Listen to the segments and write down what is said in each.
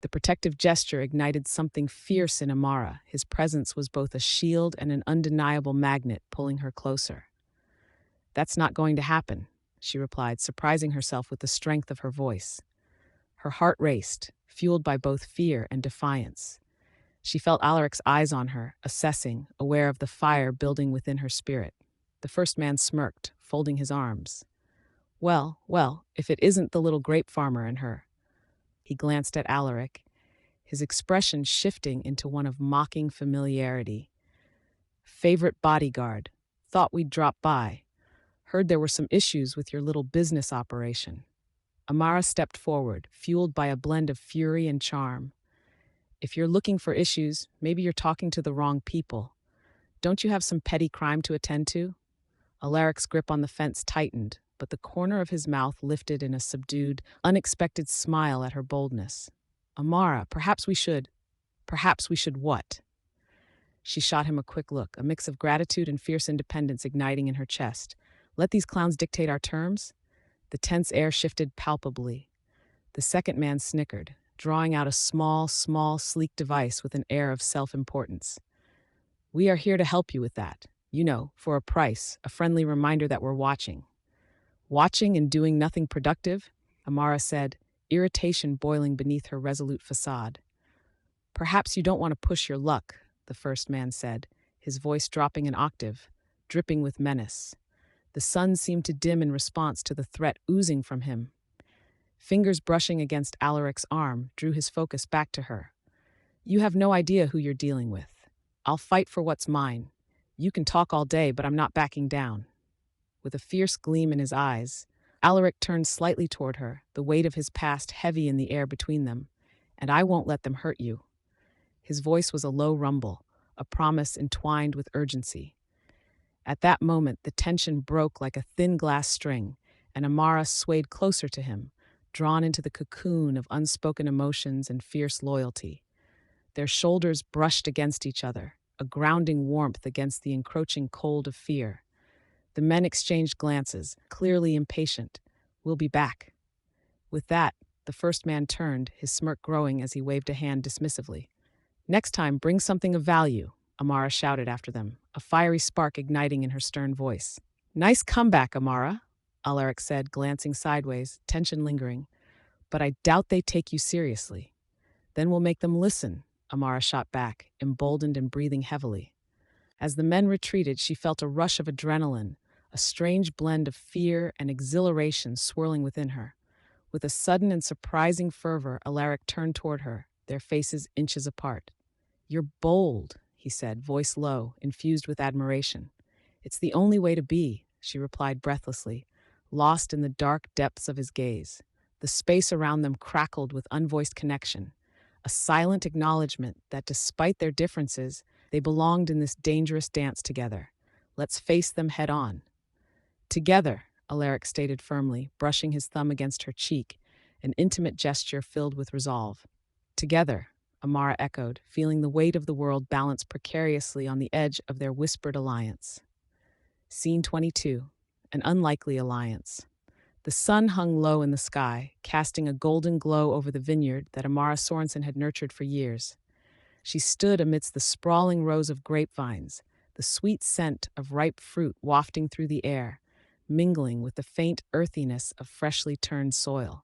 The protective gesture ignited something fierce in Amara. His presence was both a shield and an undeniable magnet pulling her closer. "That's not going to happen," she replied, surprising herself with the strength of her voice. Her heart raced, fueled by both fear and defiance. She felt Alaric's eyes on her, assessing, aware of the fire building within her spirit. The first man smirked, folding his arms. "Well, well, if it isn't the little grape farmer in her." He glanced at Alaric, his expression shifting into one of mocking familiarity. "Favorite bodyguard. Thought we'd drop by. Heard there were some issues with your little business operation." Amara stepped forward, fueled by a blend of fury and charm. "If you're looking for issues, maybe you're talking to the wrong people. Don't you have some petty crime to attend to?" Alaric's grip on the fence tightened, but the corner of his mouth lifted in a subdued, unexpected smile at her boldness. "Amara, perhaps we should what?" She shot him a quick look, a mix of gratitude and fierce independence igniting in her chest. "Let these clowns dictate our terms?" The tense air shifted palpably. The second man snickered, drawing out a small, sleek device with an air of self-importance. "We are here to help you with that. You know, for a price, a friendly reminder that we're watching." "Watching and doing nothing productive?" Amara said, irritation boiling beneath her resolute facade. "Perhaps you don't want to push your luck," the first man said, his voice dropping an octave, dripping with menace. The sun seemed to dim in response to the threat oozing from him. Fingers brushing against Alaric's arm drew his focus back to her. "You have no idea who you're dealing with. I'll fight for what's mine. You can talk all day, but I'm not backing down." With a fierce gleam in his eyes, Alaric turned slightly toward her, the weight of his past heavy in the air between them. "And I won't let them hurt you." His voice was a low rumble, a promise entwined with urgency. At that moment, the tension broke like a thin glass string, and Amara swayed closer to him, drawn into the cocoon of unspoken emotions and fierce loyalty. Their shoulders brushed against each other, a grounding warmth against the encroaching cold of fear. The men exchanged glances, clearly impatient. "We'll be back." With that, the first man turned, his smirk growing as he waved a hand dismissively. "Next time, bring something of value," Amara shouted after them, a fiery spark igniting in her stern voice. "Nice comeback, Amara," Alaric said, glancing sideways, tension lingering. "But I doubt they take you seriously." "Then we'll make them listen," Amara shot back, emboldened and breathing heavily. As the men retreated, she felt a rush of adrenaline, a strange blend of fear and exhilaration swirling within her. With a sudden and surprising fervor, Alaric turned toward her, their faces inches apart. "You're bold," he said, voice low, infused with admiration. "It's the only way to be," she replied breathlessly, lost in the dark depths of his gaze. The space around them crackled with unvoiced connection, a silent acknowledgement that despite their differences, they belonged in this dangerous dance together. "Let's face them head on." "Together," Alaric stated firmly, brushing his thumb against her cheek, an intimate gesture filled with resolve. "Together," Amara echoed, feeling the weight of the world balance precariously on the edge of their whispered alliance. Scene 22. An unlikely alliance. The sun hung low in the sky, casting a golden glow over the vineyard that Amara Sorensen had nurtured for years. She stood amidst the sprawling rows of grapevines, the sweet scent of ripe fruit wafting through the air, mingling with the faint earthiness of freshly turned soil.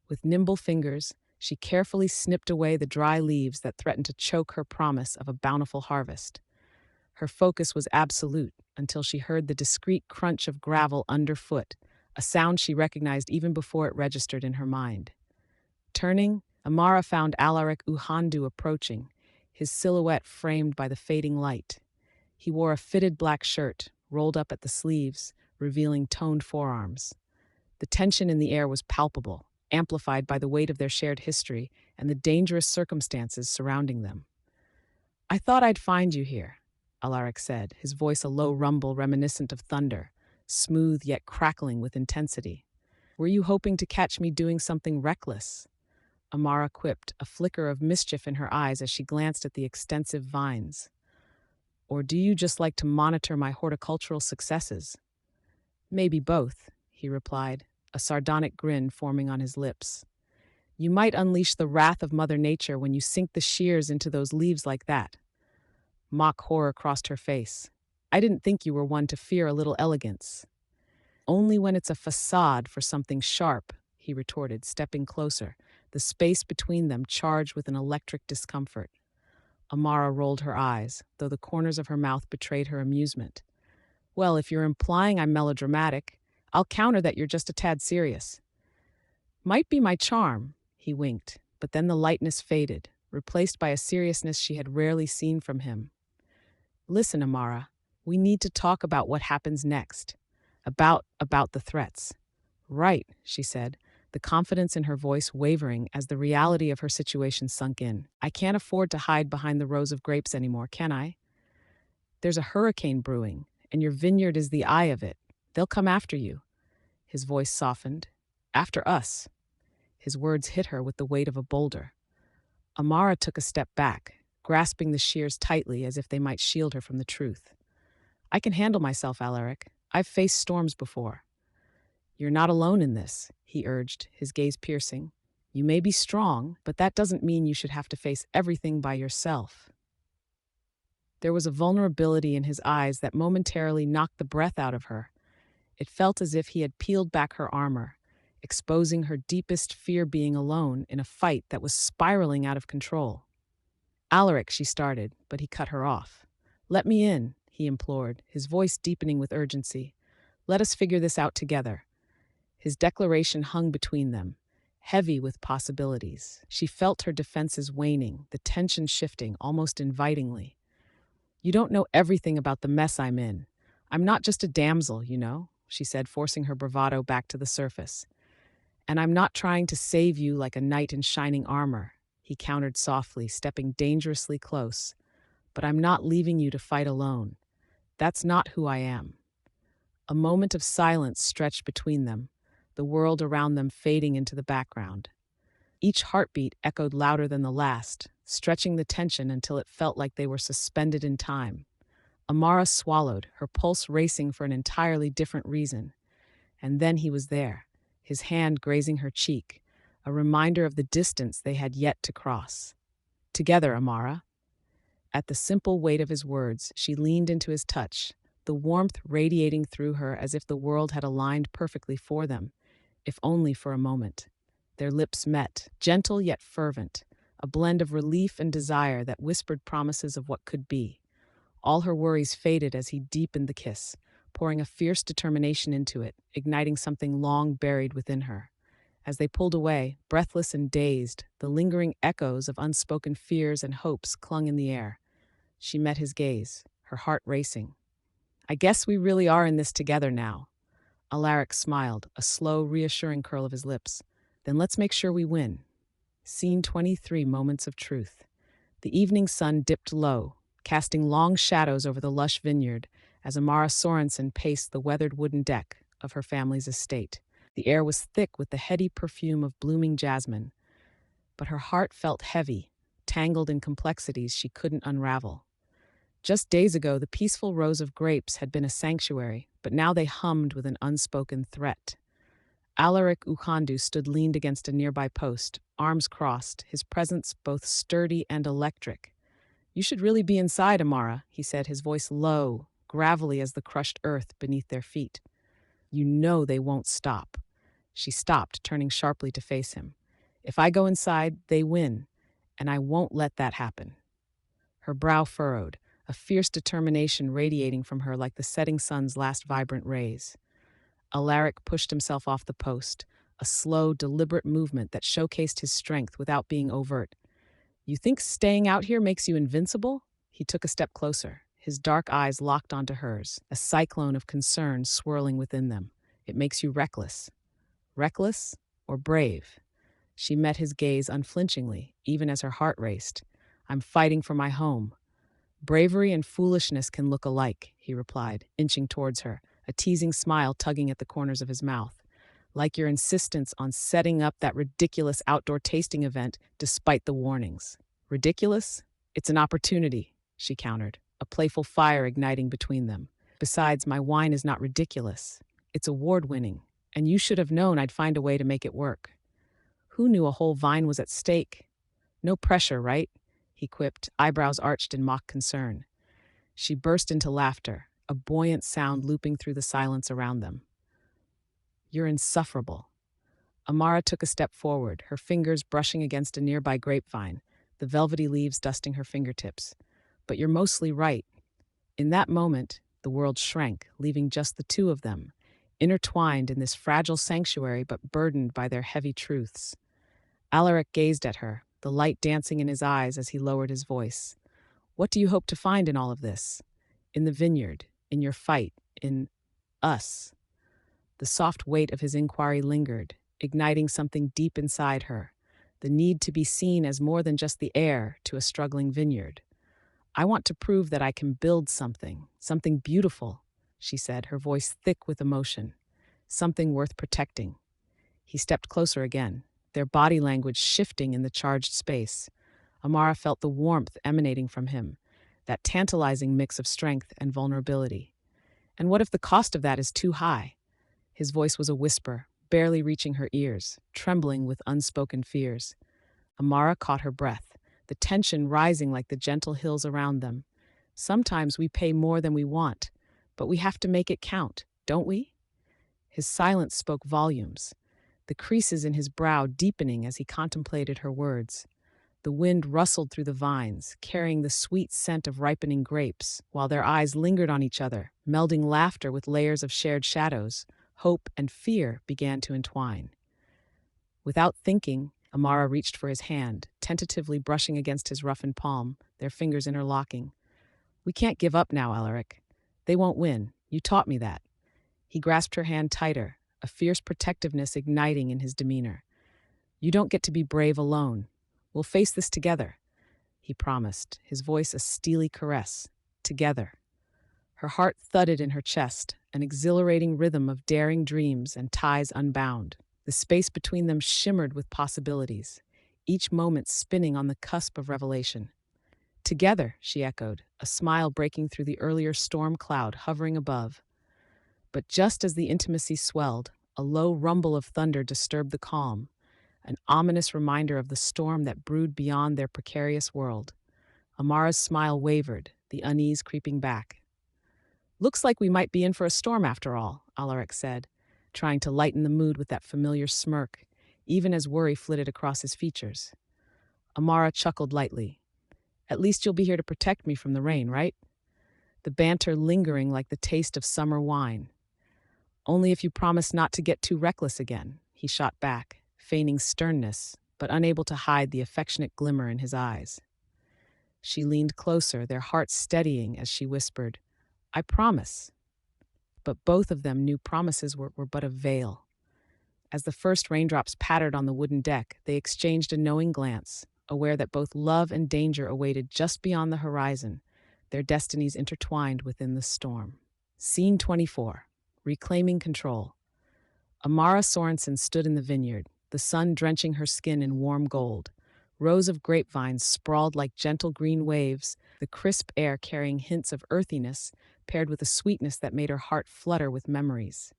With nimble fingers, she carefully snipped away the dry leaves that threatened to choke her promise of a bountiful harvest. Her focus was absolute until she heard the discreet crunch of gravel underfoot, a sound she recognized even before it registered in her mind. Turning, Amara found Alaric Ughandu approaching, his silhouette framed by the fading light. He wore a fitted black shirt, rolled up at the sleeves, revealing toned forearms. The tension in the air was palpable, amplified by the weight of their shared history and the dangerous circumstances surrounding them. "I thought I'd find you here," Alaric said, his voice a low rumble reminiscent of thunder, smooth yet crackling with intensity. "Were you hoping to catch me doing something reckless?" Amara quipped, a flicker of mischief in her eyes as she glanced at the extensive vines. "Or do you just like to monitor my horticultural successes?" "Maybe both," he replied, a sardonic grin forming on his lips. You might unleash the wrath of Mother Nature when you sink the shears into those leaves like that. Mock horror crossed her face. I didn't think you were one to fear a little elegance. Only when it's a facade for something sharp, he retorted, stepping closer, the space between them charged with an electric discomfort. Amara rolled her eyes, though the corners of her mouth betrayed her amusement. Well, if you're implying I'm melodramatic, I'll counter that you're just a tad serious. Might be my charm, he winked, but then the lightness faded, replaced by a seriousness she had rarely seen from him. Listen, Amara, we need to talk about what happens next. About the threats. Right, she said, the confidence in her voice wavering as the reality of her situation sunk in. I can't afford to hide behind the rows of grapes anymore, can I? There's a hurricane brewing, and your vineyard is the eye of it. They'll come after you. His voice softened. After us. His words hit her with the weight of a boulder. Amara took a step back, grasping the shears tightly as if they might shield her from the truth. I can handle myself, Alaric. I've faced storms before. You're not alone in this, he urged, his gaze piercing. You may be strong, but that doesn't mean you should have to face everything by yourself. There was a vulnerability in his eyes that momentarily knocked the breath out of her. It felt as if he had peeled back her armor, exposing her deepest fear being alone in a fight that was spiraling out of control. Alaric, she started, but he cut her off. Let me in, he implored, his voice deepening with urgency. Let us figure this out together. His declaration hung between them, heavy with possibilities. She felt her defenses waning, the tension shifting, almost invitingly. You don't know everything about the mess I'm in. I'm not just a damsel, you know, she said, forcing her bravado back to the surface. And I'm not trying to save you like a knight in shining armor, he countered softly, stepping dangerously close. But I'm not leaving you to fight alone. That's not who I am. A moment of silence stretched between them, the world around them fading into the background. Each heartbeat echoed louder than the last, stretching the tension until it felt like they were suspended in time. Amara swallowed, her pulse racing for an entirely different reason. And then he was there, his hand grazing her cheek, a reminder of the distance they had yet to cross. Together, Amara. At the simple weight of his words, she leaned into his touch, the warmth radiating through her as if the world had aligned perfectly for them, if only for a moment. Their lips met, gentle yet fervent, a blend of relief and desire that whispered promises of what could be. All her worries faded as he deepened the kiss, pouring a fierce determination into it, igniting something long buried within her. As they pulled away, breathless and dazed, the lingering echoes of unspoken fears and hopes clung in the air. She met his gaze, her heart racing. I guess we really are in this together now. Alaric smiled, a slow, reassuring curl of his lips. Then let's make sure we win. Scene 23, Moments of Truth. The evening sun dipped low, casting long shadows over the lush vineyard as Amara Sorensen paced the weathered wooden deck of her family's estate. The air was thick with the heady perfume of blooming jasmine, but her heart felt heavy, tangled in complexities she couldn't unravel. Just days ago, the peaceful rows of grapes had been a sanctuary, but now they hummed with an unspoken threat. Alaric Ughandu stood leaned against a nearby post, arms crossed, his presence both sturdy and electric. You should really be inside, Amara, he said, his voice low, gravelly as the crushed earth beneath their feet. You know they won't stop. She stopped, turning sharply to face him. If I go inside, they win, and I won't let that happen. Her brow furrowed, a fierce determination radiating from her like the setting sun's last vibrant rays. Alaric pushed himself off the post, a slow, deliberate movement that showcased his strength without being overt. You think staying out here makes you invincible? He took a step closer, his dark eyes locked onto hers, a cyclone of concern swirling within them. It makes you reckless. Reckless or brave? She met his gaze unflinchingly, even as her heart raced. I'm fighting for my home. Bravery and foolishness can look alike, he replied, inching towards her, a teasing smile tugging at the corners of his mouth. Like your insistence on setting up that ridiculous outdoor tasting event despite the warnings. Ridiculous? It's an opportunity, she countered, a playful fire igniting between them. Besides, my wine is not ridiculous. It's award-winning, and you should have known I'd find a way to make it work. Who knew a whole vine was at stake? No pressure, right? He quipped, eyebrows arched in mock concern. She burst into laughter, a buoyant sound looping through the silence around them. You're insufferable. Amara took a step forward, her fingers brushing against a nearby grapevine, the velvety leaves dusting her fingertips. But you're mostly right. In that moment, the world shrank, leaving just the two of them, intertwined in this fragile sanctuary but burdened by their heavy truths. Alaric gazed at her, the light dancing in his eyes as he lowered his voice. What do you hope to find in all of this? In the vineyard, in your fight, in us? The soft weight of his inquiry lingered, igniting something deep inside her, the need to be seen as more than just the heir to a struggling vineyard. I want to prove that I can build something beautiful, she said, her voice thick with emotion, something worth protecting. He stepped closer again, their body language shifting in the charged space. Amara felt the warmth emanating from him, that tantalizing mix of strength and vulnerability. And what if the cost of that is too high? His voice was a whisper, barely reaching her ears, trembling with unspoken fears. Amara caught her breath, the tension rising like the gentle hills around them. Sometimes we pay more than we want, but we have to make it count, don't we? His silence spoke volumes, the creases in his brow deepening as he contemplated her words. The wind rustled through the vines, carrying the sweet scent of ripening grapes, while their eyes lingered on each other, melding laughter with layers of shared shadows. Hope and fear began to entwine. Without thinking, Amara reached for his hand, tentatively brushing against his roughened palm, their fingers interlocking. We can't give up now, Alaric. They won't win. You taught me that. He grasped her hand tighter, a fierce protectiveness igniting in his demeanor. You don't get to be brave alone. We'll face this together, he promised, his voice a steely caress. Together. Her heart thudded in her chest, an exhilarating rhythm of daring dreams and ties unbound. The space between them shimmered with possibilities, each moment spinning on the cusp of revelation. Together, she echoed, a smile breaking through the earlier storm cloud hovering above. But just as the intimacy swelled, a low rumble of thunder disturbed the calm, an ominous reminder of the storm that brewed beyond their precarious world. Amara's smile wavered, the unease creeping back. Looks like we might be in for a storm after all, Alaric said, trying to lighten the mood with that familiar smirk, even as worry flitted across his features. Amara chuckled lightly. At least you'll be here to protect me from the rain, right? The banter lingering like the taste of summer wine. Only if you promise not to get too reckless again, he shot back, feigning sternness, but unable to hide the affectionate glimmer in his eyes. She leaned closer, their hearts steadying as she whispered, I promise. But both of them knew promises were but a veil. As the first raindrops pattered on the wooden deck, they exchanged a knowing glance, aware that both love and danger awaited just beyond the horizon, their destinies intertwined within the storm. Scene 24. Reclaiming control. Amara Sorensen stood in the vineyard, the sun drenching her skin in warm gold. Rows of grapevines sprawled like gentle green waves, the crisp air carrying hints of earthiness, paired with a sweetness that made her heart flutter with memories.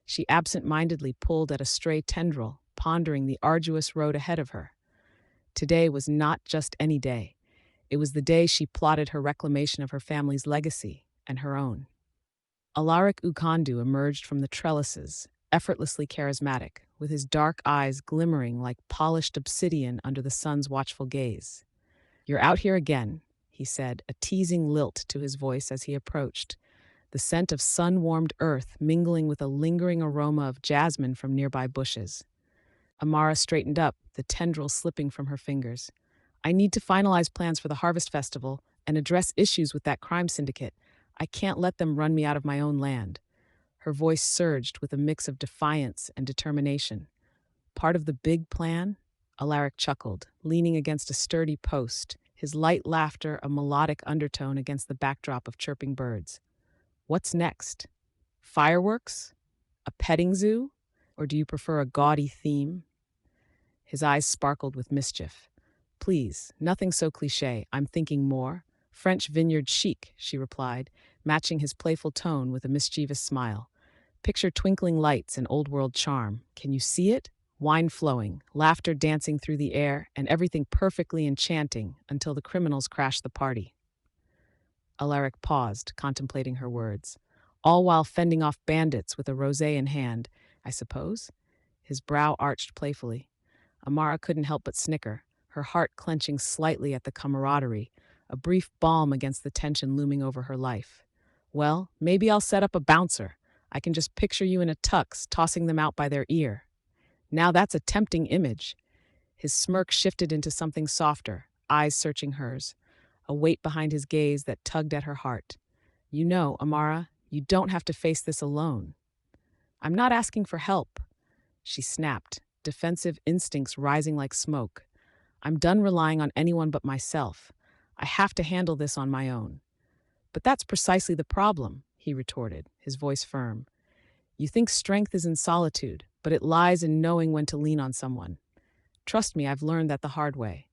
She absent-mindedly pulled at a stray tendril, pondering the arduous road ahead of her. Today was not just any day. It was the day she plotted her reclamation of her family's legacy and her own. Alaric Ughandu emerged from the trellises, effortlessly charismatic, with his dark eyes glimmering like polished obsidian under the sun's watchful gaze. You're out here again, he said, a teasing lilt to his voice as he approached, the scent of sun-warmed earth mingling with a lingering aroma of jasmine from nearby bushes. Amara straightened up, the tendril slipping from her fingers. I need to finalize plans for the Harvest Festival and address issues with that crime syndicate. I can't let them run me out of my own land. Her voice surged with a mix of defiance and determination. Part of the big plan? Alaric chuckled, leaning against a sturdy post, his light laughter a melodic undertone against the backdrop of chirping birds. What's next? Fireworks? A petting zoo? Or do you prefer a gaudy theme? His eyes sparkled with mischief. Please, nothing so cliché. I'm thinking more. French vineyard chic, she replied, matching his playful tone with a mischievous smile. Picture twinkling lights and old-world charm. Can you see it? wine flowing, laughter dancing through the air, and everything perfectly enchanting until the criminals crashed the party. Alaric paused, contemplating her words, all while fending off bandits with a rosé in hand, I suppose? His brow arched playfully. Amara couldn't help but snicker, her heart clenching slightly at the camaraderie, a brief balm against the tension looming over her life. Well, maybe I'll set up a bouncer. I can just picture you in a tux, tossing them out by their ear. Now that's a tempting image. His smirk shifted into something softer, eyes searching hers, a weight behind his gaze that tugged at her heart. You know, Amara, you don't have to face this alone. I'm not asking for help, she snapped, defensive instincts rising like smoke. I'm done relying on anyone but myself. I have to handle this on my own. But that's precisely the problem, he retorted, his voice firm. You think strength is in solitude, but it lies in knowing when to lean on someone. Trust me, I've learned that the hard way.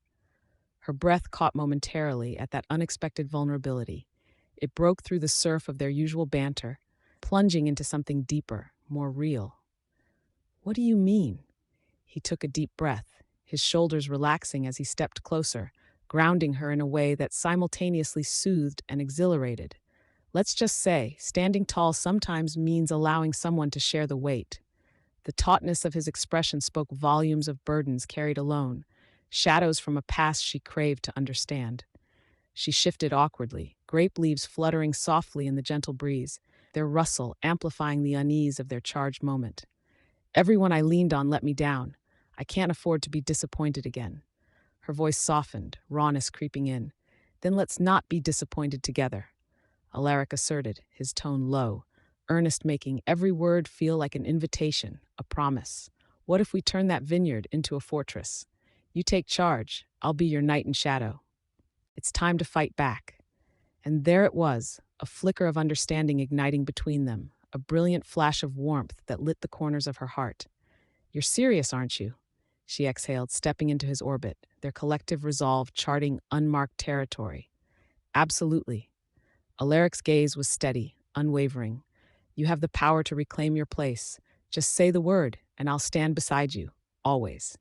Her breath caught momentarily at that unexpected vulnerability. It broke through the surf of their usual banter, plunging into something deeper, more real. What do you mean? He took a deep breath, his shoulders relaxing as he stepped closer, grounding her in a way that simultaneously soothed and exhilarated. Let's just say, standing tall sometimes means allowing someone to share the weight. The tautness of his expression spoke volumes of burdens carried alone, shadows from a past she craved to understand. She shifted awkwardly, grape leaves fluttering softly in the gentle breeze, their rustle amplifying the unease of their charged moment. Everyone I leaned on let me down. I can't afford to be disappointed again. Her voice softened, rawness creeping in. Then let's not be disappointed together, Alaric asserted, his tone low, earnest, making every word feel like an invitation, a promise. What if we turn that vineyard into a fortress? You take charge, I'll be your knight in shadow. It's time to fight back. And there it was, a flicker of understanding igniting between them, a brilliant flash of warmth that lit the corners of her heart. You're serious, aren't you? She exhaled, stepping into his orbit, their collective resolve charting unmarked territory. Absolutely. Alaric's gaze was steady, unwavering. You have the power to reclaim your place. Just say the word, and I'll stand beside you, always.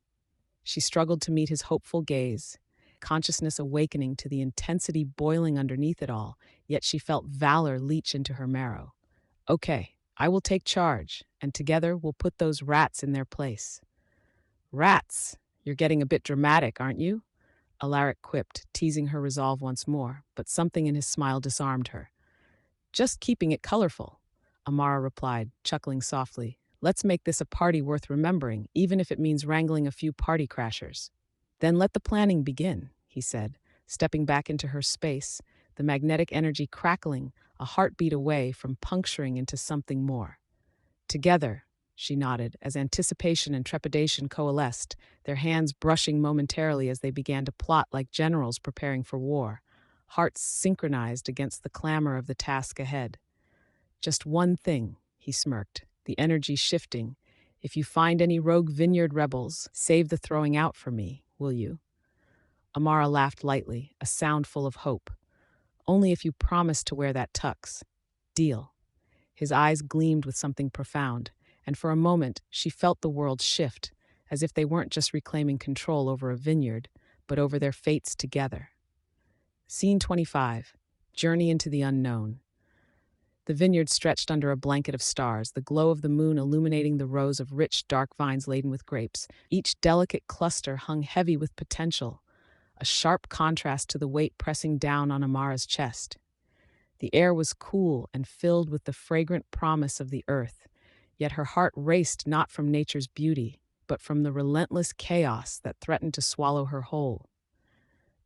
She struggled to meet his hopeful gaze, consciousness awakening to the intensity boiling underneath it all, yet she felt valor leach into her marrow. Okay, I will take charge, and together we'll put those rats in their place. Rats? You're getting a bit dramatic, aren't you? Alaric quipped, teasing her resolve once more, but something in his smile disarmed her. Just keeping it colorful, Amara replied, chuckling softly. Let's make this a party worth remembering, even if it means wrangling a few party crashers. Then let the planning begin, he said, stepping back into her space, the magnetic energy crackling, a heartbeat away from puncturing into something more. Together, she nodded, as anticipation and trepidation coalesced, their hands brushing momentarily as they began to plot like generals preparing for war, hearts synchronized against the clamor of the task ahead. Just one thing, he smirked, the energy shifting. If you find any rogue vineyard rebels, save the throwing out for me, will you? Amara laughed lightly, a sound full of hope. Only if you promise to wear that tux. Deal. His eyes gleamed with something profound, and for a moment she felt the world shift, as if they weren't just reclaiming control over a vineyard, but over their fates together. Scene 25. Journey into the unknown. The vineyard stretched under a blanket of stars, the glow of the moon illuminating the rows of rich, dark vines laden with grapes. Each delicate cluster hung heavy with potential, a sharp contrast to the weight pressing down on Amara's chest. The air was cool and filled with the fragrant promise of the earth, yet her heart raced not from nature's beauty, but from the relentless chaos that threatened to swallow her whole.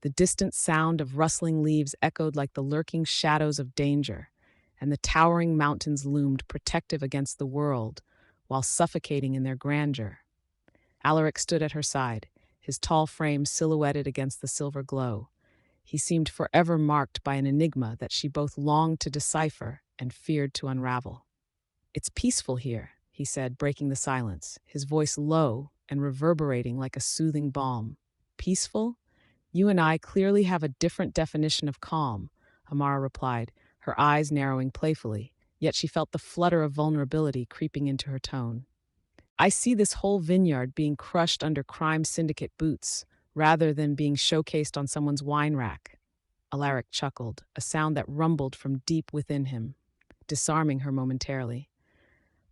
The distant sound of rustling leaves echoed like the lurking shadows of danger, and the towering mountains loomed protective against the world, while suffocating in their grandeur. Alaric stood at her side, his tall frame silhouetted against the silver glow. He seemed forever marked by an enigma that she both longed to decipher and feared to unravel. It's peaceful here, he said, breaking the silence, his voice low and reverberating like a soothing balm. Peaceful? You and I clearly have a different definition of calm, Amara replied, her eyes narrowing playfully, yet she felt the flutter of vulnerability creeping into her tone. I see this whole vineyard being crushed under crime syndicate boots, rather than being showcased on someone's wine rack. Alaric chuckled, a sound that rumbled from deep within him, disarming her momentarily.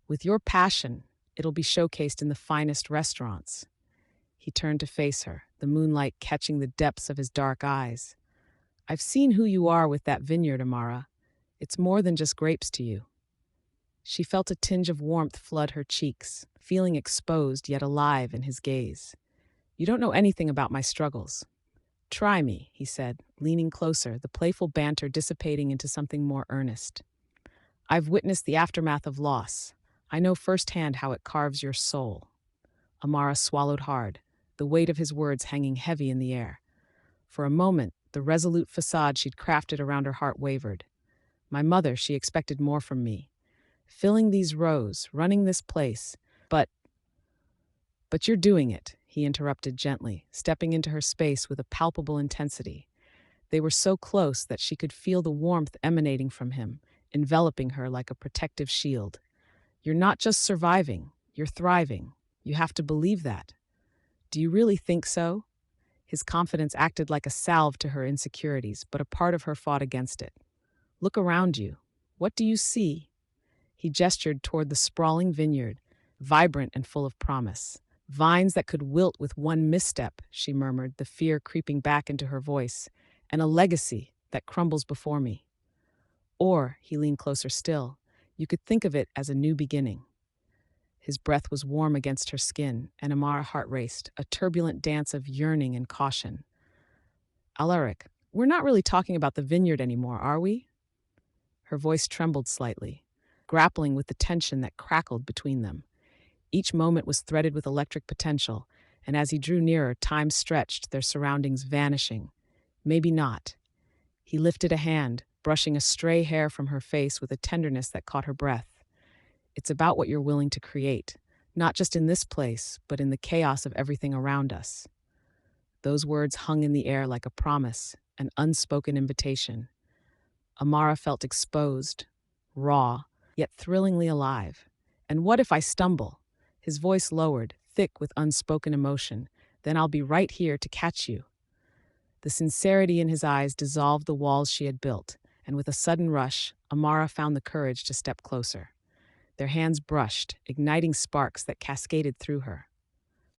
With your passion, it'll be showcased in the finest restaurants. He turned to face her, the moonlight catching the depths of his dark eyes. I've seen who you are with that vineyard, Amara. It's more than just grapes to you. She felt a tinge of warmth flood her cheeks, feeling exposed yet alive in his gaze. You don't know anything about my struggles. Try me, he said, leaning closer, the playful banter dissipating into something more earnest. I've witnessed the aftermath of loss. I know firsthand how it carves your soul. Amara swallowed hard, the weight of his words hanging heavy in the air. For a moment, the resolute facade she'd crafted around her heart wavered. My mother, she expected more from me. Filling these rows, running this place, but you're doing it, he interrupted gently, stepping into her space with a palpable intensity. They were so close that she could feel the warmth emanating from him, enveloping her like a protective shield. You're not just surviving, you're thriving. You have to believe that. Do you really think so? His confidence acted like a salve to her insecurities, but a part of her fought against it. Look around you. What do you see? He gestured toward the sprawling vineyard, vibrant and full of promise. Vines that could wilt with one misstep, she murmured, the fear creeping back into her voice, and a legacy that crumbles before me. Or, he leaned closer still, you could think of it as a new beginning. His breath was warm against her skin, and Amara's heart raced, a turbulent dance of yearning and caution. Alaric, we're not really talking about the vineyard anymore, are we? Her voice trembled slightly, grappling with the tension that crackled between them. Each moment was threaded with electric potential, and as he drew nearer, time stretched, their surroundings vanishing. Maybe not. He lifted a hand, brushing a stray hair from her face with a tenderness that caught her breath. It's about what you're willing to create, not just in this place, but in the chaos of everything around us. Those words hung in the air like a promise, an unspoken invitation. Amara felt exposed, raw, yet thrillingly alive. And what if I stumble? His voice lowered, thick with unspoken emotion. Then I'll be right here to catch you. The sincerity in his eyes dissolved the walls she had built, and with a sudden rush, Amara found the courage to step closer. Their hands brushed, igniting sparks that cascaded through her.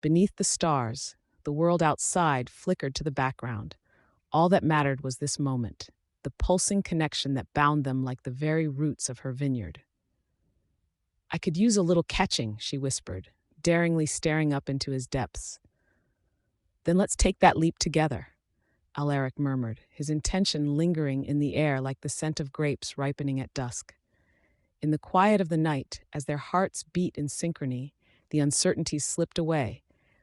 Beneath the stars, the world outside flickered to the background. All that mattered was this moment, the pulsing connection that bound them like the very roots of her vineyard. I could use a little catching, she whispered, daringly staring up into his depths. Then let's take that leap together, Alaric murmured, his intention lingering in the air like the scent of grapes ripening at dusk. In the quiet of the night, as their hearts beat in synchrony, the uncertainties slipped away,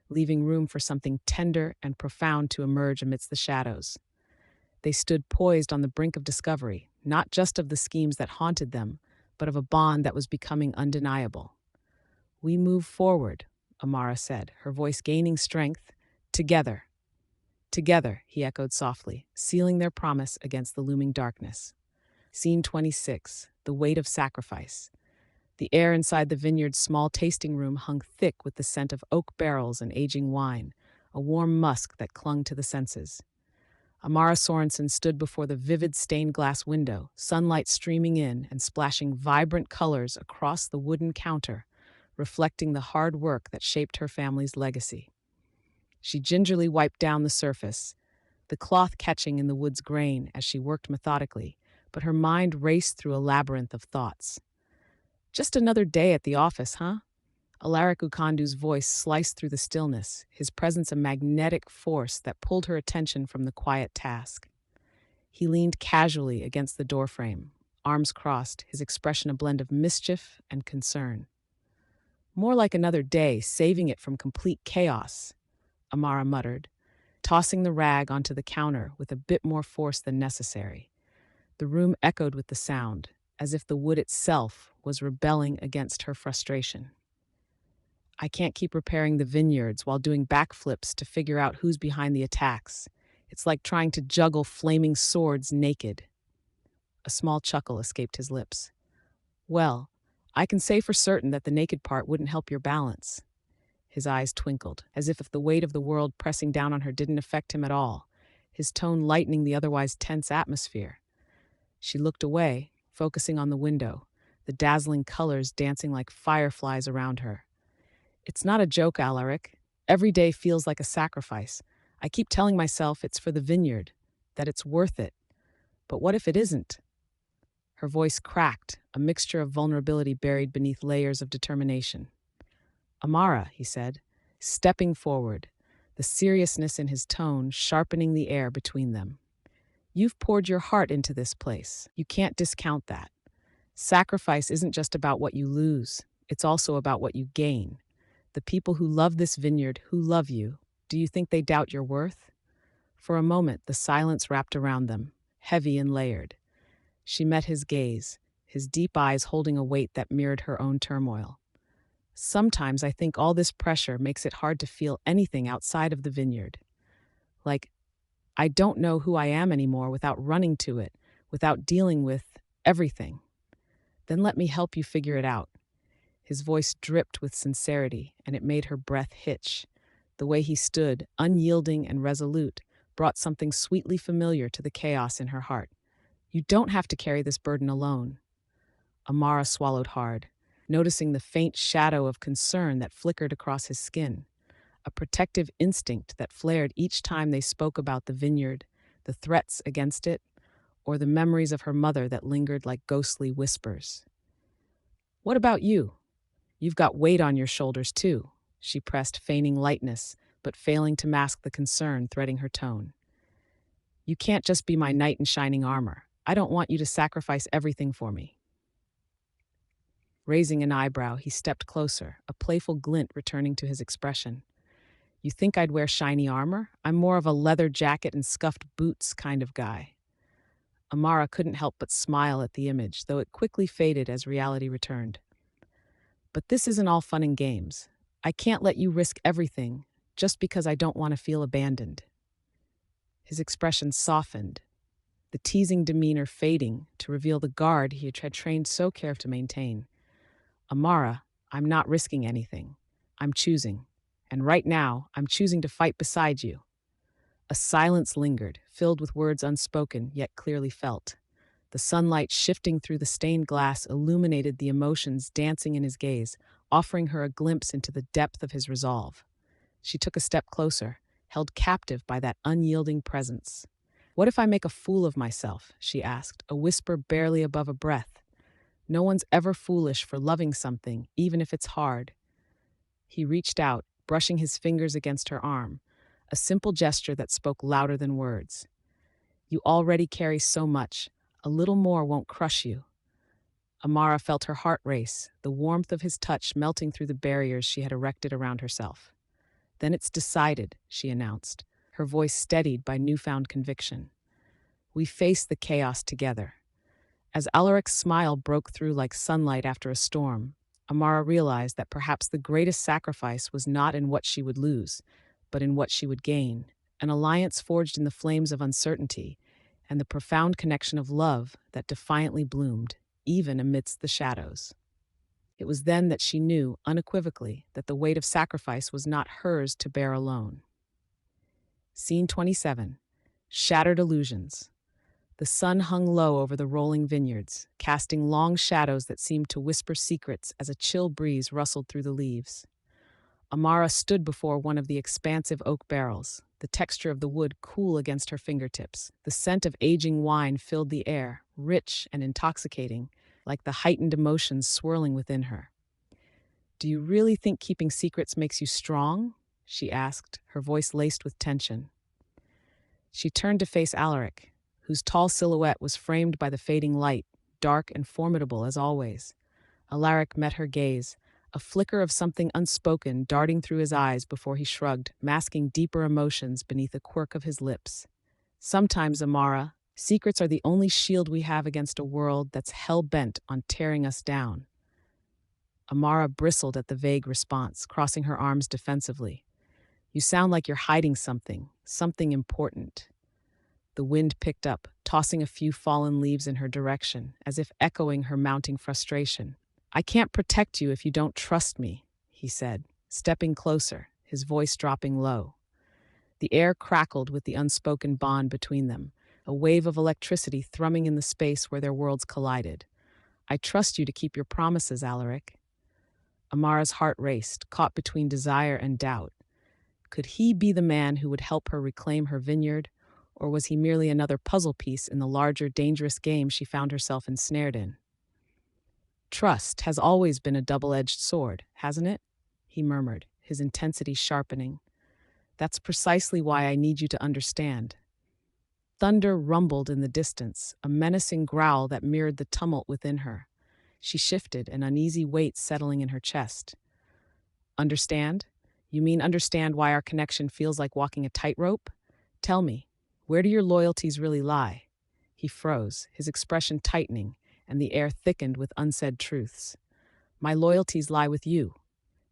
leaving room for something tender and profound to emerge amidst the shadows. They stood poised on the brink of discovery, not just of the schemes that haunted them, but of a bond that was becoming undeniable. We move forward, Amara said, her voice gaining strength. Together. Together, he echoed softly, sealing their promise against the looming darkness. Scene 26, the weight of sacrifice. The air inside the vineyard's small tasting room hung thick with the scent of oak barrels and aging wine, a warm musk that clung to the senses. Amara Sorensen stood before the vivid stained glass window, sunlight streaming in and splashing vibrant colors across the wooden counter, reflecting the hard work that shaped her family's legacy. She gingerly wiped down the surface, the cloth catching in the wood's grain as she worked methodically, but her mind raced through a labyrinth of thoughts. Just another day at the office, huh? Alaric Ughandu's voice sliced through the stillness, his presence a magnetic force that pulled her attention from the quiet task. He leaned casually against the doorframe, arms crossed, his expression a blend of mischief and concern. More like another day, saving it from complete chaos, Amara muttered, tossing the rag onto the counter with a bit more force than necessary. The room echoed with the sound, as if the wood itself was rebelling against her frustration. I can't keep repairing the vineyards while doing backflips to figure out who's behind the attacks. It's like trying to juggle flaming swords naked. A small chuckle escaped his lips. Well, I can say for certain that the naked part wouldn't help your balance." His eyes twinkled, as if the weight of the world pressing down on her didn't affect him at all, his tone lightening the otherwise tense atmosphere. She looked away, focusing on the window, the dazzling colors dancing like fireflies around her. "It's not a joke, Alaric. Every day feels like a sacrifice. I keep telling myself it's for the vineyard, that it's worth it. But what if it isn't?" Her voice cracked, a mixture of vulnerability buried beneath layers of determination. "Amara," he said, stepping forward, the seriousness in his tone sharpening the air between them. "You've poured your heart into this place. You can't discount that. Sacrifice isn't just about what you lose, it's also about what you gain. The people who love this vineyard, who love you, do you think they doubt your worth?" For a moment, the silence wrapped around them, heavy and layered. She met his gaze, his deep eyes holding a weight that mirrored her own turmoil. "Sometimes I think all this pressure makes it hard to feel anything outside of the vineyard. Like, I don't know who I am anymore without running to it, without dealing with everything. Then let me help you figure it out." His voice dripped with sincerity, and it made her breath hitch. The way he stood, unyielding and resolute, brought something sweetly familiar to the chaos in her heart. "You don't have to carry this burden alone." Amara swallowed hard, noticing the faint shadow of concern that flickered across his skin, a protective instinct that flared each time they spoke about the vineyard, the threats against it, or the memories of her mother that lingered like ghostly whispers. "What about you? You've got weight on your shoulders, too," she pressed, feigning lightness, but failing to mask the concern threading her tone. "You can't just be my knight in shining armor. I don't want you to sacrifice everything for me." Raising an eyebrow, he stepped closer, a playful glint returning to his expression. "You think I'd wear shiny armor? I'm more of a leather jacket and scuffed boots kind of guy." Amara couldn't help but smile at the image, though it quickly faded as reality returned. "But this isn't all fun and games. I can't let you risk everything just because I don't want to feel abandoned." His expression softened, the teasing demeanor fading to reveal the guard he had trained so care to maintain. "Amara, I'm not risking anything. I'm choosing. And right now, I'm choosing to fight beside you." A silence lingered, filled with words unspoken yet clearly felt. The sunlight shifting through the stained glass illuminated the emotions dancing in his gaze, offering her a glimpse into the depth of his resolve. She took a step closer, held captive by that unyielding presence. "What if I make a fool of myself?" she asked, a whisper barely above a breath. "No one's ever foolish for loving something, even if it's hard." He reached out, brushing his fingers against her arm, a simple gesture that spoke louder than words. "You already carry so much. A little more won't crush you." Amara felt her heart race, the warmth of his touch melting through the barriers she had erected around herself. "Then it's decided," she announced, her voice steadied by newfound conviction. "We face the chaos together." As Alaric's smile broke through like sunlight after a storm, Amara realized that perhaps the greatest sacrifice was not in what she would lose, but in what she would gain, an alliance forged in the flames of uncertainty, and the profound connection of love that defiantly bloomed, even amidst the shadows. It was then that she knew, unequivocally, that the weight of sacrifice was not hers to bear alone. Scene 27. Shattered illusions. The sun hung low over the rolling vineyards, casting long shadows that seemed to whisper secrets as a chill breeze rustled through the leaves. Amara stood before one of the expansive oak barrels, the texture of the wood cool against her fingertips. The scent of aging wine filled the air, rich and intoxicating, like the heightened emotions swirling within her. "Do you really think keeping secrets makes you strong?" she asked, her voice laced with tension. She turned to face Alaric, whose tall silhouette was framed by the fading light, dark and formidable as always. Alaric met her gaze, a flicker of something unspoken darting through his eyes before he shrugged, masking deeper emotions beneath a quirk of his lips. "Sometimes, Amara, secrets are the only shield we have against a world that's hell-bent on tearing us down." Amara bristled at the vague response, crossing her arms defensively. "You sound like you're hiding something, something important." The wind picked up, tossing a few fallen leaves in her direction, as if echoing her mounting frustration. I can't protect you if you don't trust me, he said, stepping closer, his voice dropping low. The air crackled with the unspoken bond between them, a wave of electricity thrumming in the space where their worlds collided. I trust you to keep your promises, Alaric. Amara's heart raced, caught between desire and doubt. Could he be the man who would help her reclaim her vineyard, or was he merely another puzzle piece in the larger, dangerous game she found herself ensnared in? Trust has always been a double-edged sword, hasn't it? He murmured, his intensity sharpening. That's precisely why I need you to understand. Thunder rumbled in the distance, a menacing growl that mirrored the tumult within her. She shifted, an uneasy weight settling in her chest. Understand? You mean understand why our connection feels like walking a tightrope? Tell me, where do your loyalties really lie? He froze, his expression tightening, and the air thickened with unsaid truths. My loyalties lie with you.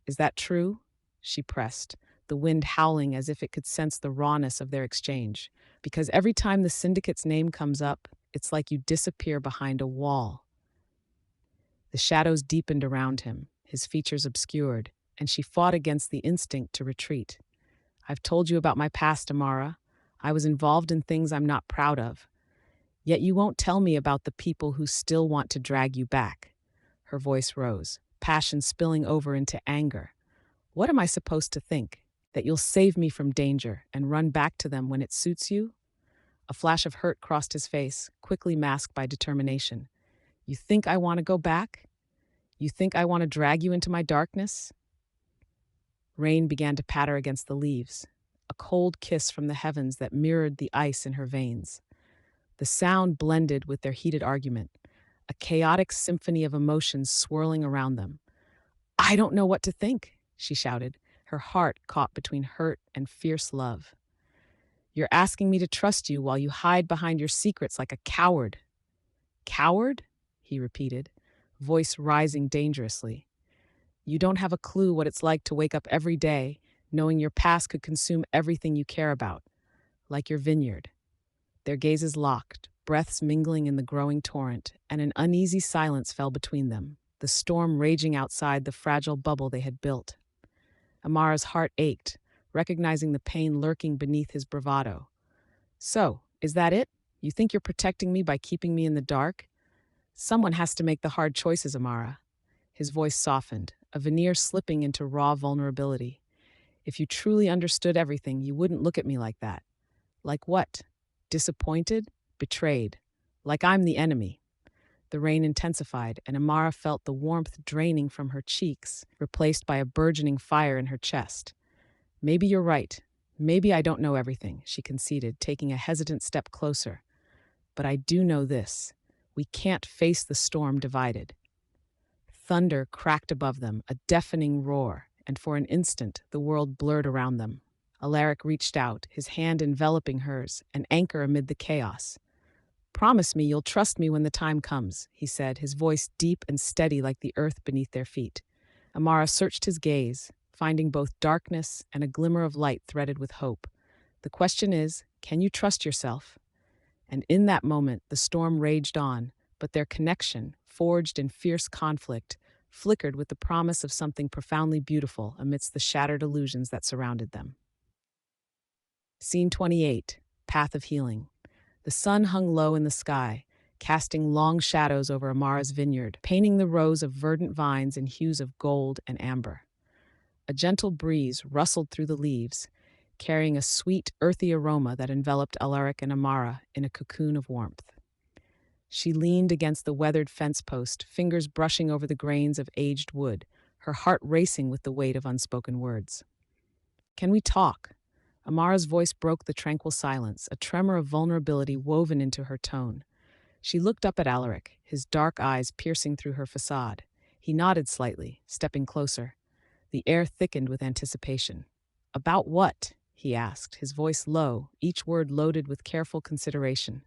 Is that true? She pressed, the wind howling as if it could sense the rawness of their exchange. Because every time the syndicate's name comes up, it's like you disappear behind a wall. The shadows deepened around him, his features obscured, and she fought against the instinct to retreat. I've told you about my past, Amara. I was involved in things I'm not proud of. Yet you won't tell me about the people who still want to drag you back. Her voice rose, passion spilling over into anger. What am I supposed to think? That you'll save me from danger and run back to them when it suits you? A flash of hurt crossed his face, quickly masked by determination. You think I want to go back? You think I want to drag you into my darkness? Rain began to patter against the leaves, a cold kiss from the heavens that mirrored the ice in her veins. The sound blended with their heated argument, a chaotic symphony of emotions swirling around them. I don't know what to think, she shouted, her heart caught between hurt and fierce love. You're asking me to trust you while you hide behind your secrets like a coward. Coward? He repeated, voice rising dangerously. You don't have a clue what it's like to wake up every day knowing your past could consume everything you care about, like your vineyard. Their gazes locked, breaths mingling in the growing torrent, and an uneasy silence fell between them, the storm raging outside the fragile bubble they had built. Amara's heart ached, recognizing the pain lurking beneath his bravado. So, is that it? You think you're protecting me by keeping me in the dark? Someone has to make the hard choices, Amara. His voice softened, a veneer slipping into raw vulnerability. If you truly understood everything, you wouldn't look at me like that. Like what? Disappointed? Betrayed? Like I'm the enemy? The rain intensified, and Amara felt the warmth draining from her cheeks, replaced by a burgeoning fire in her chest. Maybe you're right. Maybe I don't know everything, she conceded, taking a hesitant step closer. But I do know this. We can't face the storm divided. Thunder cracked above them, a deafening roar, and for an instant the world blurred around them. Alaric reached out, his hand enveloping hers, an anchor amid the chaos. Promise me you'll trust me when the time comes, he said, his voice deep and steady like the earth beneath their feet. Amara searched his gaze, finding both darkness and a glimmer of light threaded with hope. The question is, can you trust yourself? And in that moment, the storm raged on, but their connection, forged in fierce conflict, flickered with the promise of something profoundly beautiful amidst the shattered illusions that surrounded them. Scene 28, Path of Healing. The sun hung low in the sky, casting long shadows over Amara's vineyard, painting the rows of verdant vines in hues of gold and amber. A gentle breeze rustled through the leaves, carrying a sweet, earthy aroma that enveloped Alaric and Amara in a cocoon of warmth. She leaned against the weathered fence post, fingers brushing over the grains of aged wood, her heart racing with the weight of unspoken words. Can we talk? Amara's voice broke the tranquil silence, a tremor of vulnerability woven into her tone. She looked up at Alaric, his dark eyes piercing through her facade. He nodded slightly, stepping closer. The air thickened with anticipation. About what? He asked, his voice low, each word loaded with careful consideration.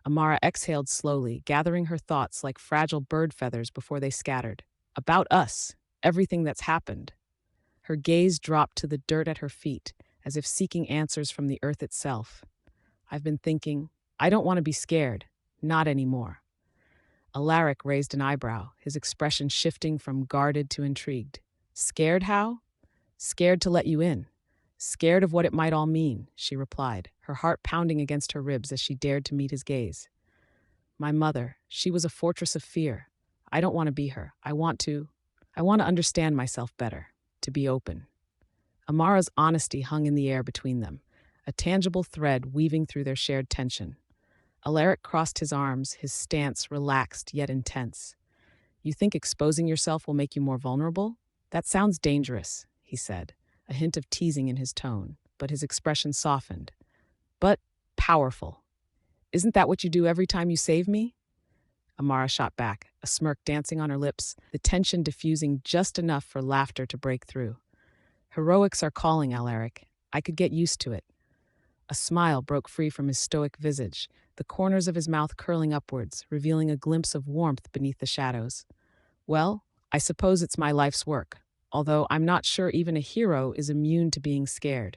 Amara exhaled slowly, gathering her thoughts like fragile bird feathers before they scattered. About us, everything that's happened. Her gaze dropped to the dirt at her feet, as if seeking answers from the earth itself. I've been thinking, I don't want to be scared. Not anymore. Alaric raised an eyebrow, his expression shifting from guarded to intrigued. Scared how? Scared to let you in. Scared of what it might all mean, she replied, her heart pounding against her ribs as she dared to meet his gaze. My mother, she was a fortress of fear. I don't want to be her. I want to understand myself better, to be open. Amara's honesty hung in the air between them, a tangible thread weaving through their shared tension. Alaric crossed his arms, his stance relaxed yet intense. You think exposing yourself will make you more vulnerable? That sounds dangerous, he said, a hint of teasing in his tone, but his expression softened. But powerful. Isn't that what you do every time you save me? Amara shot back, a smirk dancing on her lips, the tension diffusing just enough for laughter to break through. Heroics are calling, Alaric. I could get used to it. A smile broke free from his stoic visage, the corners of his mouth curling upwards, revealing a glimpse of warmth beneath the shadows. Well, I suppose it's my life's work, although I'm not sure even a hero is immune to being scared.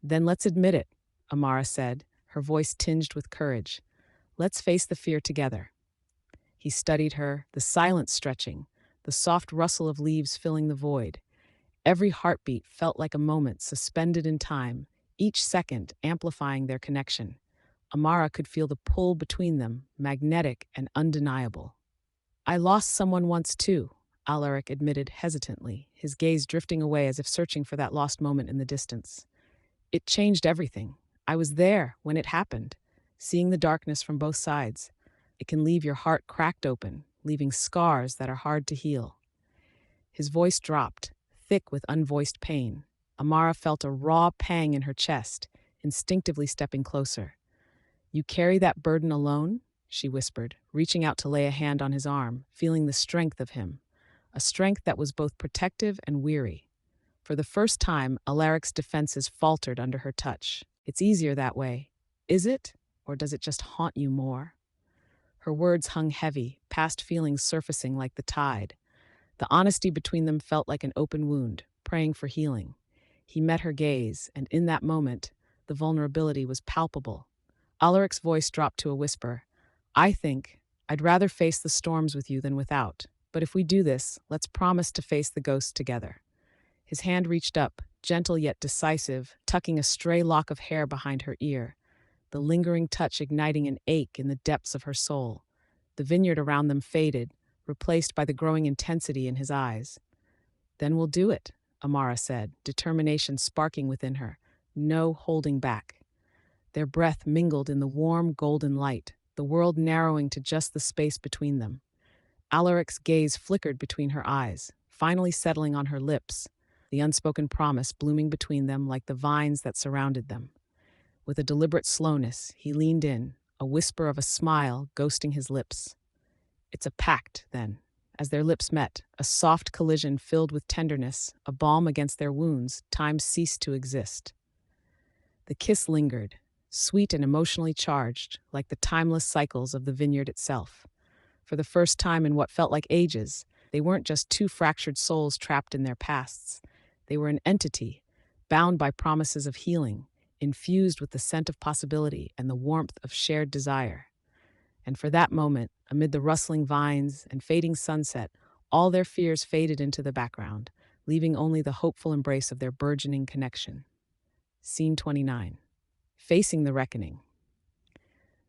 Then let's admit it, Amara said, her voice tinged with courage. Let's face the fear together. He studied her, the silence stretching, the soft rustle of leaves filling the void. Every heartbeat felt like a moment suspended in time, each second amplifying their connection. Amara could feel the pull between them, magnetic and undeniable. I lost someone once too, Alaric admitted hesitantly, his gaze drifting away as if searching for that lost moment in the distance. It changed everything. I was there when it happened, seeing the darkness from both sides. It can leave your heart cracked open, leaving scars that are hard to heal. His voice dropped, thick with unvoiced pain. Amara felt a raw pang in her chest, instinctively stepping closer. You carry that burden alone? She whispered, reaching out to lay a hand on his arm, feeling the strength of him, a strength that was both protective and weary. For the first time, Alaric's defenses faltered under her touch. It's easier that way. Is it? Or does it just haunt you more? Her words hung heavy, past feelings surfacing like the tide. The honesty between them felt like an open wound, praying for healing. He met her gaze, and in that moment, the vulnerability was palpable. Alaric's voice dropped to a whisper. I think I'd rather face the storms with you than without, but if we do this, let's promise to face the ghosts together. His hand reached up, gentle yet decisive, tucking a stray lock of hair behind her ear, the lingering touch igniting an ache in the depths of her soul. The vineyard around them faded, replaced by the growing intensity in his eyes. Then we'll do it, Amara said, determination sparking within her, no holding back. Their breath mingled in the warm, golden light, the world narrowing to just the space between them. Alaric's gaze flickered between her eyes, finally settling on her lips, the unspoken promise blooming between them like the vines that surrounded them. With a deliberate slowness, he leaned in, a whisper of a smile ghosting his lips. It's a pact, then. As their lips met, a soft collision filled with tenderness, a balm against their wounds, time ceased to exist. The kiss lingered, sweet and emotionally charged, like the timeless cycles of the vineyard itself. For the first time in what felt like ages, they weren't just two fractured souls trapped in their pasts. They were an entity, bound by promises of healing, infused with the scent of possibility and the warmth of shared desire. And for that moment, amid the rustling vines and fading sunset, all their fears faded into the background, leaving only the hopeful embrace of their burgeoning connection. Scene 29. Facing the reckoning.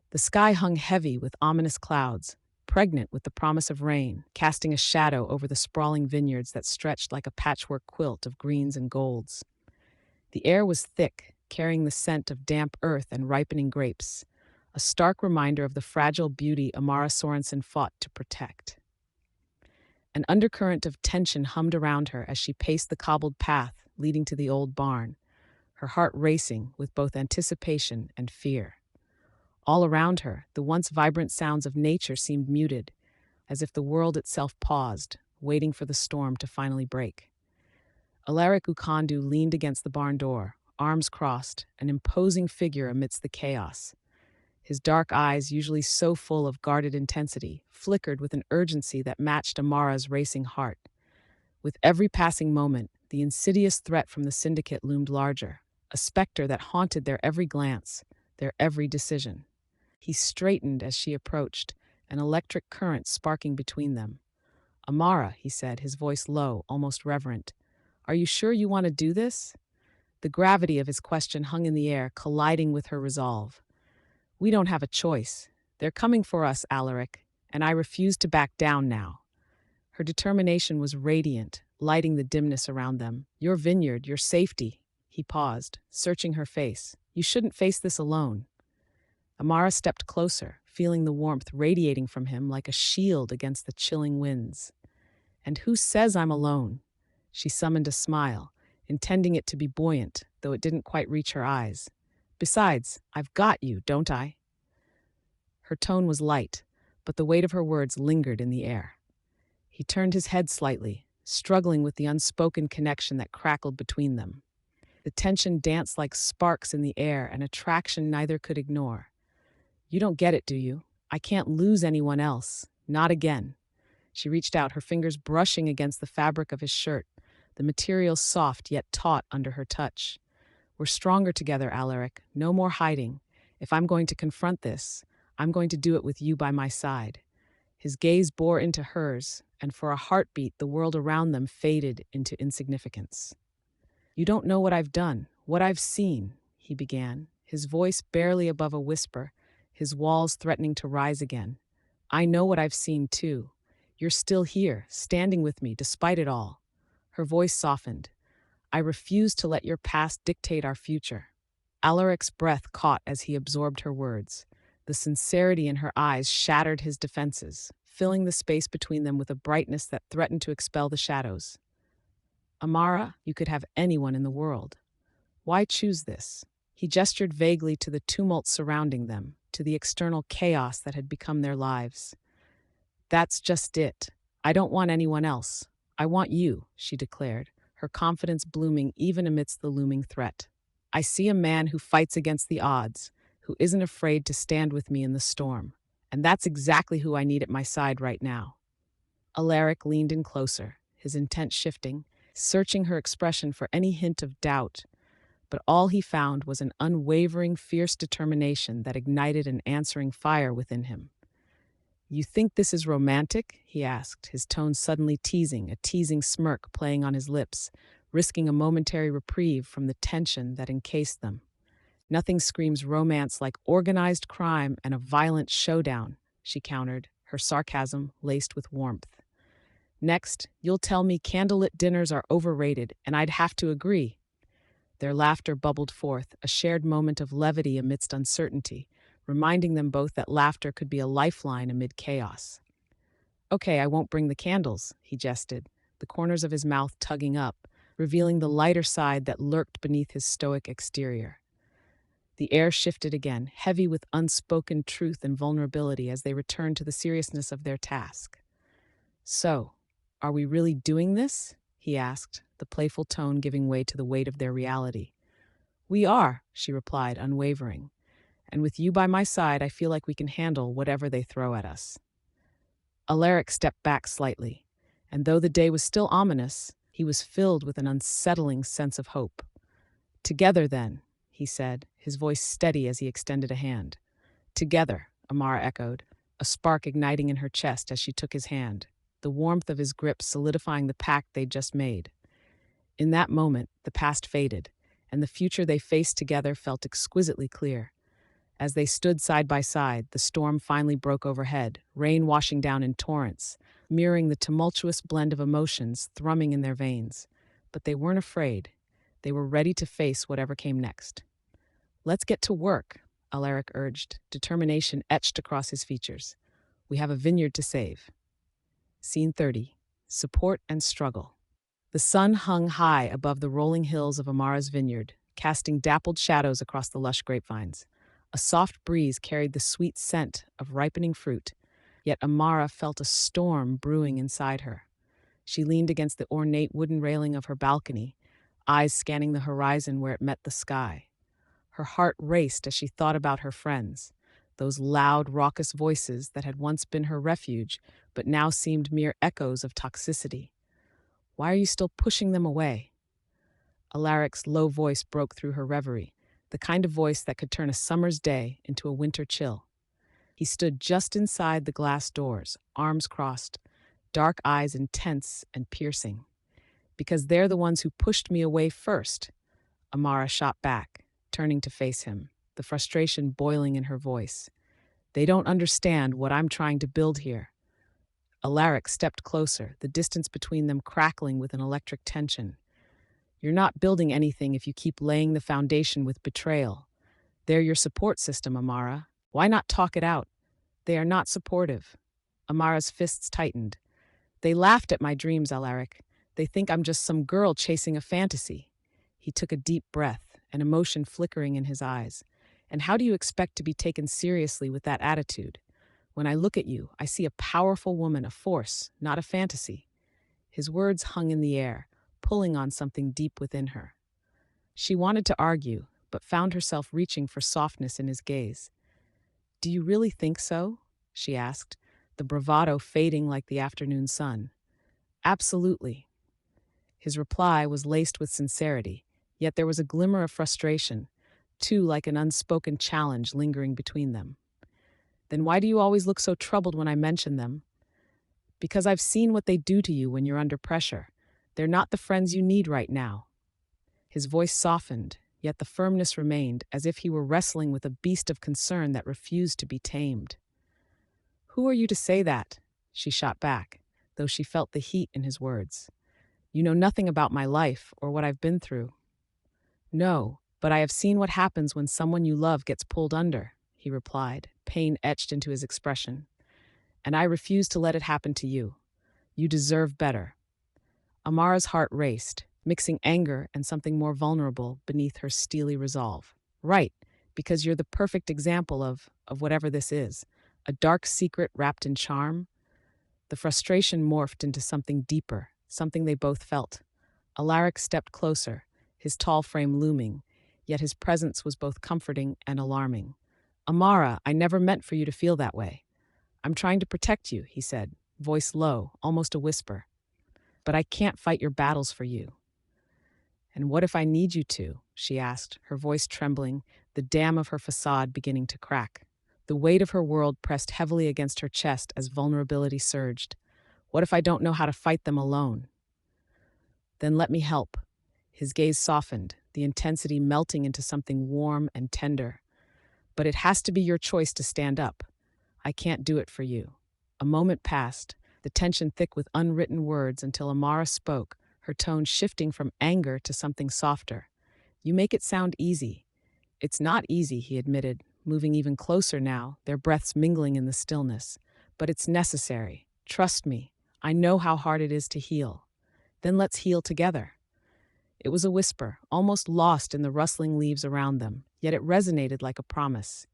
The sky hung heavy with ominous clouds, pregnant with the promise of rain, casting a shadow over the sprawling vineyards that stretched like a patchwork quilt of greens and golds. The air was thick, carrying the scent of damp earth and ripening grapes, a stark reminder of the fragile beauty Amara Sorensen fought to protect. An undercurrent of tension hummed around her as she paced the cobbled path leading to the old barn, her heart racing with both anticipation and fear. All around her, the once vibrant sounds of nature seemed muted, as if the world itself paused, waiting for the storm to finally break. Alaric Ughandu leaned against the barn door, arms crossed, an imposing figure amidst the chaos. His dark eyes, usually so full of guarded intensity, flickered with an urgency that matched Amara's racing heart. With every passing moment, the insidious threat from the syndicate loomed larger, a specter that haunted their every glance, their every decision. He straightened as she approached, an electric current sparking between them. "Amara," he said, his voice low, almost reverent, "are you sure you want to do this?" The gravity of his question hung in the air, colliding with her resolve. "We don't have a choice. They're coming for us, Alaric, and I refuse to back down now." Her determination was radiant, lighting the dimness around them. "Your vineyard, your safety." He paused, searching her face. "You shouldn't face this alone." Amara stepped closer, feeling the warmth radiating from him like a shield against the chilling winds. "And who says I'm alone?" She summoned a smile, intending it to be buoyant, though it didn't quite reach her eyes. "Besides, I've got you, don't I?" Her tone was light, but the weight of her words lingered in the air. He turned his head slightly, struggling with the unspoken connection that crackled between them. The tension danced like sparks in the air, an attraction neither could ignore. "You don't get it, do you? I can't lose anyone else. Not again." She reached out, her fingers brushing against the fabric of his shirt, the material soft yet taut under her touch. "We're stronger together, Alaric. No more hiding. If I'm going to confront this, I'm going to do it with you by my side." His gaze bore into hers, and for a heartbeat the world around them faded into insignificance. "You don't know what I've done, what I've seen," he began, his voice barely above a whisper, his walls threatening to rise again. "I know what I've seen, too. You're still here, standing with me, despite it all." Her voice softened. "I refuse to let your past dictate our future." Alaric's breath caught as he absorbed her words. The sincerity in her eyes shattered his defenses, filling the space between them with a brightness that threatened to expel the shadows. "Amara, you could have anyone in the world. Why choose this?" He gestured vaguely to the tumult surrounding them, to the external chaos that had become their lives. "That's just it. I don't want anyone else. I want you," she declared, her confidence blooming even amidst the looming threat. "I see a man who fights against the odds, who isn't afraid to stand with me in the storm. And that's exactly who I need at my side right now." Alaric leaned in closer, his intent shifting, searching her expression for any hint of doubt. But all he found was an unwavering, fierce determination that ignited an answering fire within him. "You think this is romantic?" he asked, his tone suddenly teasing, a teasing smirk playing on his lips, risking a momentary reprieve from the tension that encased them. "Nothing screams romance like organized crime and a violent showdown," she countered, her sarcasm laced with warmth. "Next, you'll tell me candlelit dinners are overrated, and I'd have to agree." Their laughter bubbled forth, a shared moment of levity amidst uncertainty, reminding them both that laughter could be a lifeline amid chaos. "Okay, I won't bring the candles," he jested, the corners of his mouth tugging up, revealing the lighter side that lurked beneath his stoic exterior. The air shifted again, heavy with unspoken truth and vulnerability as they returned to the seriousness of their task. "So, are we really doing this?" he asked, the playful tone giving way to the weight of their reality. "We are," she replied, unwavering. "And with you by my side, I feel like we can handle whatever they throw at us." Alaric stepped back slightly, and though the day was still ominous, he was filled with an unsettling sense of hope. "Together, then," he said, his voice steady as he extended a hand. "Together," Amara echoed, a spark igniting in her chest as she took his hand, the warmth of his grip solidifying the pact they'd just made. In that moment, the past faded, and the future they faced together felt exquisitely clear. As they stood side by side, the storm finally broke overhead, rain washing down in torrents, mirroring the tumultuous blend of emotions thrumming in their veins. But they weren't afraid. They were ready to face whatever came next. "Let's get to work," Alaric urged, determination etched across his features. "We have a vineyard to save." Scene 30. Support and Struggle. The sun hung high above the rolling hills of Amara's vineyard, casting dappled shadows across the lush grapevines. A soft breeze carried the sweet scent of ripening fruit, yet Amara felt a storm brewing inside her. She leaned against the ornate wooden railing of her balcony, eyes scanning the horizon where it met the sky. Her heart raced as she thought about her friends, those loud, raucous voices that had once been her refuge, but now seemed mere echoes of toxicity. "Why are you still pushing them away?" Alaric's low voice broke through her reverie, the kind of voice that could turn a summer's day into a winter chill. He stood just inside the glass doors, arms crossed, dark eyes intense and piercing. Because they're the ones who pushed me away first. Amara shot back, turning to face him, the frustration boiling in her voice. They don't understand what I'm trying to build here. Alaric stepped closer, the distance between them crackling with an electric tension. You're not building anything if you keep laying the foundation with betrayal. They're your support system, Amara. Why not talk it out? They are not supportive. Amara's fists tightened. They laughed at my dreams, Alaric. They think I'm just some girl chasing a fantasy. He took a deep breath, an emotion flickering in his eyes. And how do you expect to be taken seriously with that attitude? When I look at you, I see a powerful woman, a force, not a fantasy. His words hung in the air, pulling on something deep within her. She wanted to argue, but found herself reaching for softness in his gaze. Do you really think so? She asked, the bravado fading like the afternoon sun. Absolutely. His reply was laced with sincerity, yet there was a glimmer of frustration, too like an unspoken challenge lingering between them. Then why do you always look so troubled when I mention them? Because I've seen what they do to you when you're under pressure. They're not the friends you need right now. His voice softened, yet the firmness remained, as if he were wrestling with a beast of concern that refused to be tamed. Who are you to say that? She shot back, though she felt the heat in his words. You know nothing about my life or what I've been through. No, but I have seen what happens when someone you love gets pulled under, he replied, pain etched into his expression. And I refuse to let it happen to you. You deserve better. Amara's heart raced, mixing anger and something more vulnerable beneath her steely resolve. Right, because you're the perfect example of whatever this is. A dark secret wrapped in charm. The frustration morphed into something deeper, something they both felt. Alaric stepped closer, his tall frame looming, yet his presence was both comforting and alarming. Amara, I never meant for you to feel that way. I'm trying to protect you, he said, voice low, almost a whisper. But I can't fight your battles for you. And what if I need you to? She asked, her voice trembling, the dam of her facade beginning to crack. The weight of her world pressed heavily against her chest as vulnerability surged. What if I don't know how to fight them alone? Then let me help. His gaze softened, the intensity melting into something warm and tender. But it has to be your choice to stand up. I can't do it for you. A moment passed, the tension thick with unwritten words until Amara spoke, her tone shifting from anger to something softer. You make it sound easy. It's not easy, he admitted, moving even closer now, their breaths mingling in the stillness. But it's necessary. Trust me. I know how hard it is to heal. Then let's heal together. It was a whisper, almost lost in the rustling leaves around them, yet it resonated like a promise.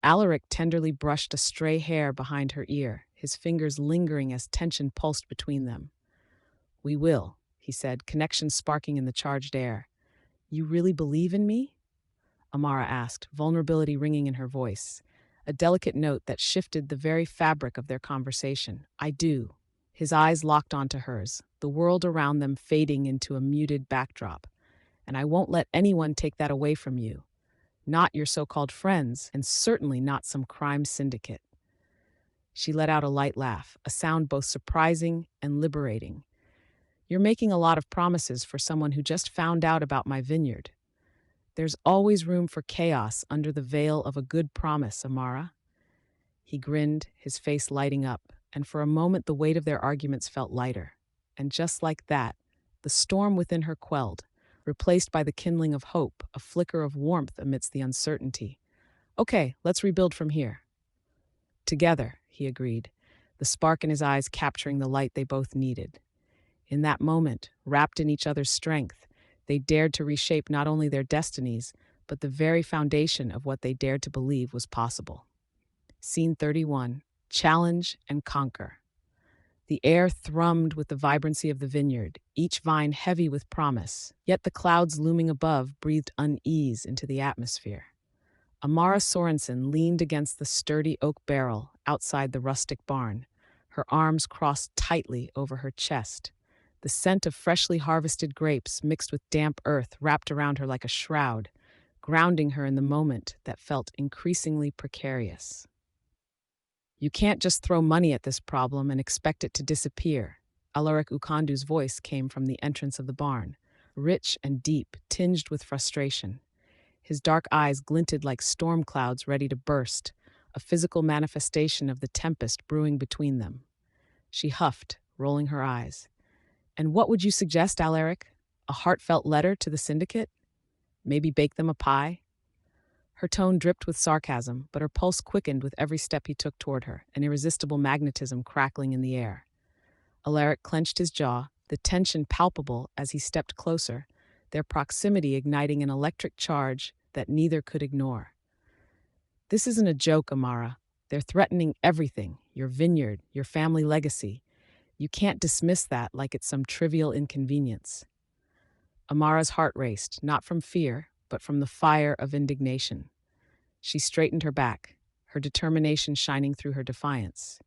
Alaric tenderly brushed a stray hair behind her ear, his fingers lingering as tension pulsed between them. We will, he said, connection sparking in the charged air. You really believe in me? Amara asked, vulnerability ringing in her voice, a delicate note that shifted the very fabric of their conversation. I do. His eyes locked onto hers, the world around them fading into a muted backdrop. And I won't let anyone take that away from you. Not your so-called friends, and certainly not some crime syndicate. She let out a light laugh, a sound both surprising and liberating. You're making a lot of promises for someone who just found out about my vineyard. There's always room for chaos under the veil of a good promise, Amara. He grinned, his face lighting up, and for a moment the weight of their arguments felt lighter. And just like that, the storm within her quelled, replaced by the kindling of hope, a flicker of warmth amidst the uncertainty. Okay, let's rebuild from here. Together, he agreed, the spark in his eyes capturing the light they both needed. In that moment, wrapped in each other's strength, they dared to reshape not only their destinies, but the very foundation of what they dared to believe was possible. Scene 31, Challenge and Conquer. The air thrummed with the vibrancy of the vineyard, each vine heavy with promise, yet the clouds looming above breathed unease into the atmosphere. Amara Sorensen leaned against the sturdy oak barrel outside the rustic barn, her arms crossed tightly over her chest. The scent of freshly harvested grapes mixed with damp earth wrapped around her like a shroud, grounding her in the moment that felt increasingly precarious. You can't just throw money at this problem and expect it to disappear. Alaric Ughandu's voice came from the entrance of the barn, rich and deep, tinged with frustration. His dark eyes glinted like storm clouds ready to burst, a physical manifestation of the tempest brewing between them. She huffed, rolling her eyes. "And what would you suggest, Alaric? A heartfelt letter to the syndicate? Maybe bake them a pie?" Her tone dripped with sarcasm, but her pulse quickened with every step he took toward her, an irresistible magnetism crackling in the air. Alaric clenched his jaw, the tension palpable as he stepped closer, their proximity igniting an electric charge that neither could ignore. "This isn't a joke, Amara. They're threatening everything, your vineyard, your family legacy. You can't dismiss that like it's some trivial inconvenience." Amara's heart raced, not from fear, but from the fire of indignation. She straightened her back, her determination shining through her defiance.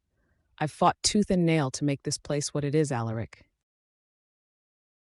"I've fought tooth and nail to make this place what it is, Alaric.